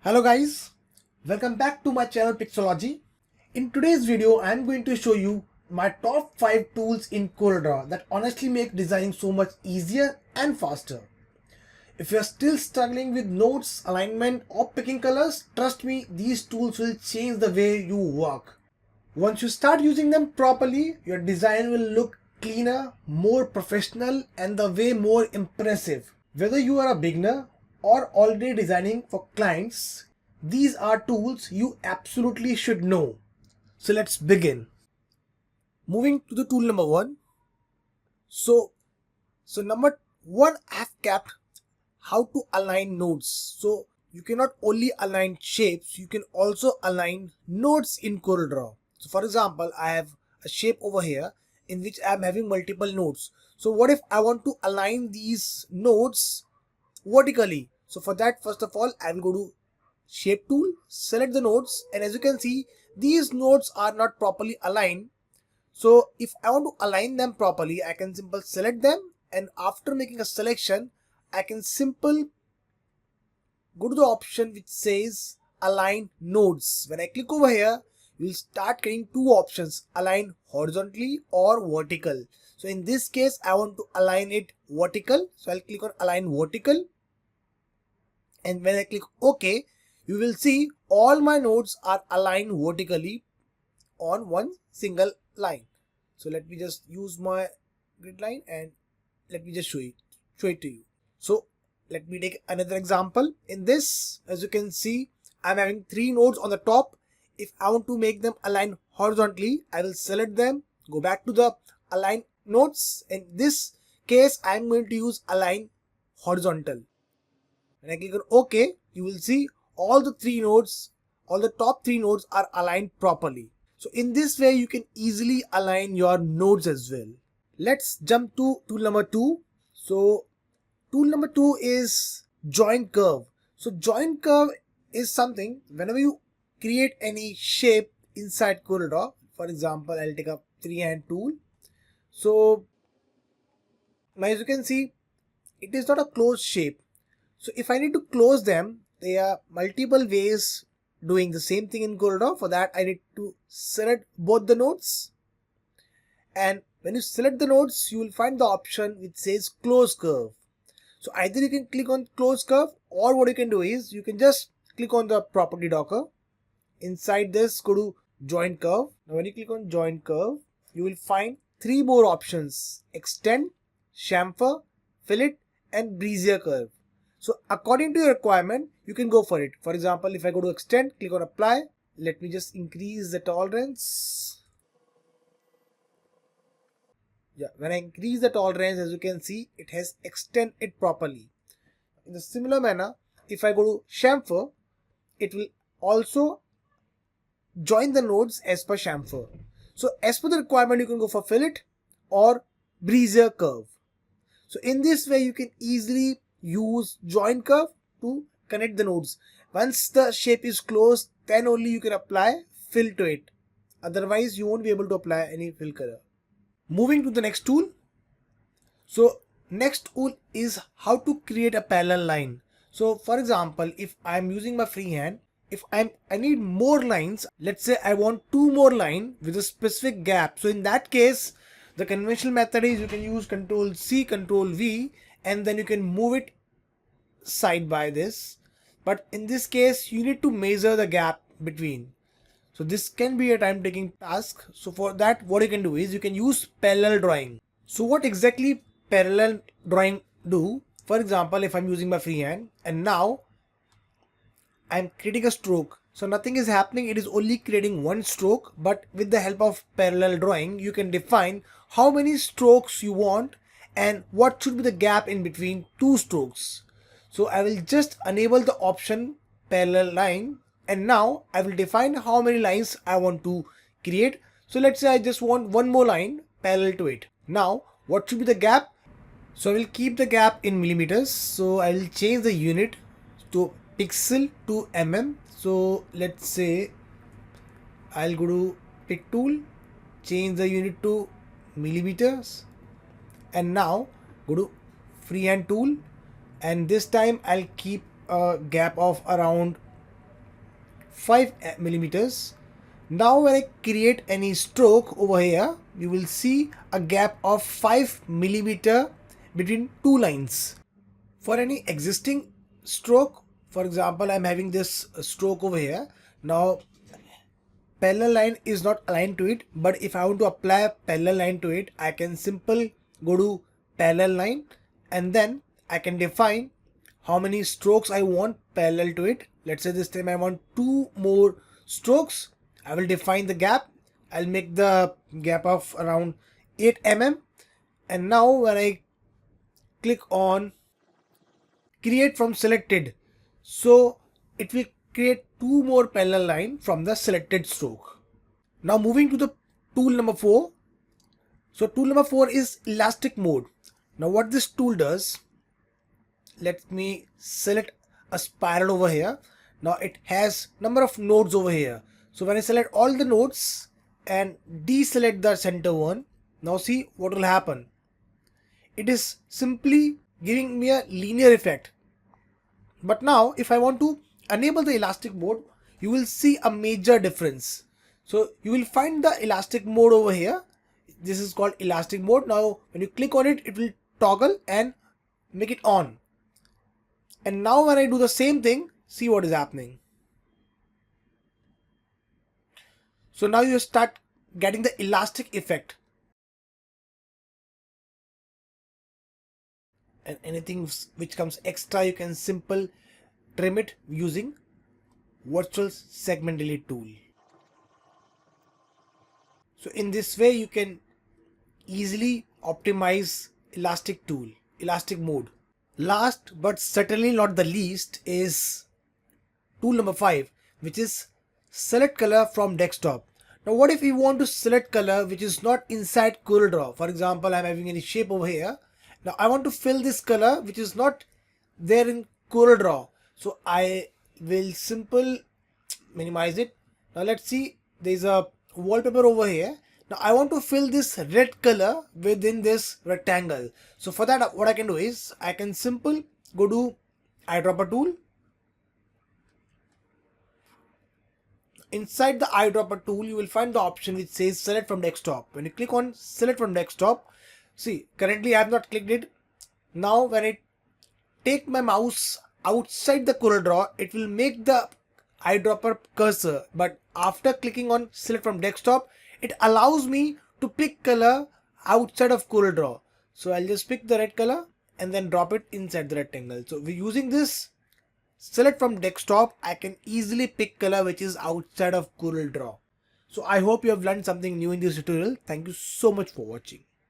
Hello guys, welcome back to my channel Pixology. In today's video, I am going to show you my top 5 tools in CorelDRAW that honestly make designing so much easier and faster. If you are still struggling with nodes, alignment or picking colors, trust me, these tools will change the way you work. Once you start using them properly, your design will look cleaner, more professional and the way more impressive. Whether you are a beginner or already designing for clients, these are tools you absolutely should know. So let's begin. Moving to the tool number 1. So number 1, I have kept how to align nodes. So you cannot only align shapes, you can also align nodes in CorelDRAW. So for example, I have a shape over here in which I am having multiple nodes. So what if I want to align these nodes vertically? So for that, first of all, I will go to shape tool, select the nodes, and as you can see, these nodes are not properly aligned. So if I want to align them properly, I can simply select them, and after making a selection, I can simply go to the option which says align nodes. When I click over here, you will start getting two options, align horizontally or vertical. So in this case, I want to align it vertical. So I'll click on align vertical. And when I click OK, you will see all my nodes are aligned vertically on one single line. So let me just use my grid line and let me just show it to you. So let me take another example. In this, as you can see, I'm having 3 nodes on the top. If I want to make them align horizontally, I will select them, go back to the align nodes. In this case, I'm going to use align horizontal. When I click on OK, you will see all the top 3 nodes are aligned properly. So in this way, you can easily align your nodes as well. Let's jump to tool number 2. So tool number 2 is join curve. So join curve is something whenever you create any shape inside CorelDRAW. For example, I'll take a freehand tool. So as you can see, it is not a closed shape. So if I need to close them, there are multiple ways doing the same thing in CorelDRAW. For that, I need to select both the nodes. And when you select the nodes, you will find the option which says close curve. So either you can click on close curve, or what you can do is you can just click on the property docker. Inside this, go to join curve. Now when you click on join curve, you will find 3 more options: extend, chamfer, fillet and Bezier curve. So according to your requirement, you can go for it. For example, if I go to extend, click on apply. Let me just increase the tolerance. Yeah, when I increase the tolerance, as you can see, it has extended it properly. In the similar manner, if I go to chamfer, it will also join the nodes as per chamfer. So as per the requirement, you can go for fillet or Bezier curve. So in this way, you can easily use join curve to connect the nodes. Once the shape is closed, then only you can apply fill to it. Otherwise, you won't be able to apply any fill color. Moving to the next tool. So next tool is how to create a parallel line. So for example, if I'm using my freehand, if I need more lines, let's say I want 2 more lines with a specific gap. So in that case, the conventional method is you can use Control C, Control V, and then you can move it side by this. But in this case, you need to measure the gap between. So this can be a time taking task. So for that, what you can do is you can use parallel drawing. So what exactly parallel drawing do? For example, if I'm using my freehand and now I'm creating a stroke. So nothing is happening. It is only creating one stroke, but with the help of parallel drawing, you can define how many strokes you want and what should be the gap in between 2 strokes. So I will just enable the option parallel line, and now I will define how many lines I want to create. So let's say I just want 1 more line parallel to it. Now what should be the gap? So I will keep the gap in millimeters. So I will change the unit to pixel to mm. So let's say I'll go to pick tool, change the unit to millimeters, and now go to freehand tool, and this time I'll keep a gap of around 5 millimeters. Now when I create any stroke over here, you will see a gap of 5 millimeter between two lines. For any existing stroke, for example, I'm having this stroke over here. Now parallel line is not aligned to it, but if I want to apply parallel line to it, I can simple go to parallel line, and then I can define how many strokes I want parallel to it. Let's say this time I want 2 more strokes. I will define the gap. I'll make the gap of around 8 mm, and now when I click on create from selected, so it will create 2 more parallel line from the selected stroke. Now moving to the tool number 4. So tool number 4 is elastic mode. Now what this tool does, let me select a spiral over here. Now it has number of nodes over here. So when I select all the nodes and deselect the center one, now see what will happen. It is simply giving me a linear effect. But now if I want to enable the elastic mode, you will see a major difference. So you will find the elastic mode over here. This is called elastic mode. Now when you click on it, it will toggle and make it on. And now when I do the same thing, see what is happening. So now you start getting the elastic effect. And anything which comes extra, you can simple trim it using virtual segment delete tool. So in this way you can easily optimize elastic mode. Last but certainly not the least is tool number 5, which is select color from desktop. Now what if we want to select color which is not inside CorelDRAW? For example, I'm having any shape over here. Now I want to fill this color which is not there in CorelDRAW. So I will simple minimize it. Now let's see, there's a wallpaper over here. Now I want to fill this red color within this rectangle. So for that, what I can do is I can simple go to Eyedropper Tool. Inside the Eyedropper Tool, you will find the option which says select from desktop. When you click on select from desktop, see currently I have not clicked it. Now when I take my mouse outside the CorelDRAW, it will make the eyedropper cursor, but after clicking on select from desktop, it allows me to pick color outside of CorelDRAW. So I'll just pick the red color and then drop it inside the rectangle. So we're using this select from desktop, I can easily pick color which is outside of CorelDRAW. So I hope you have learned something new in this tutorial. Thank you so much for watching.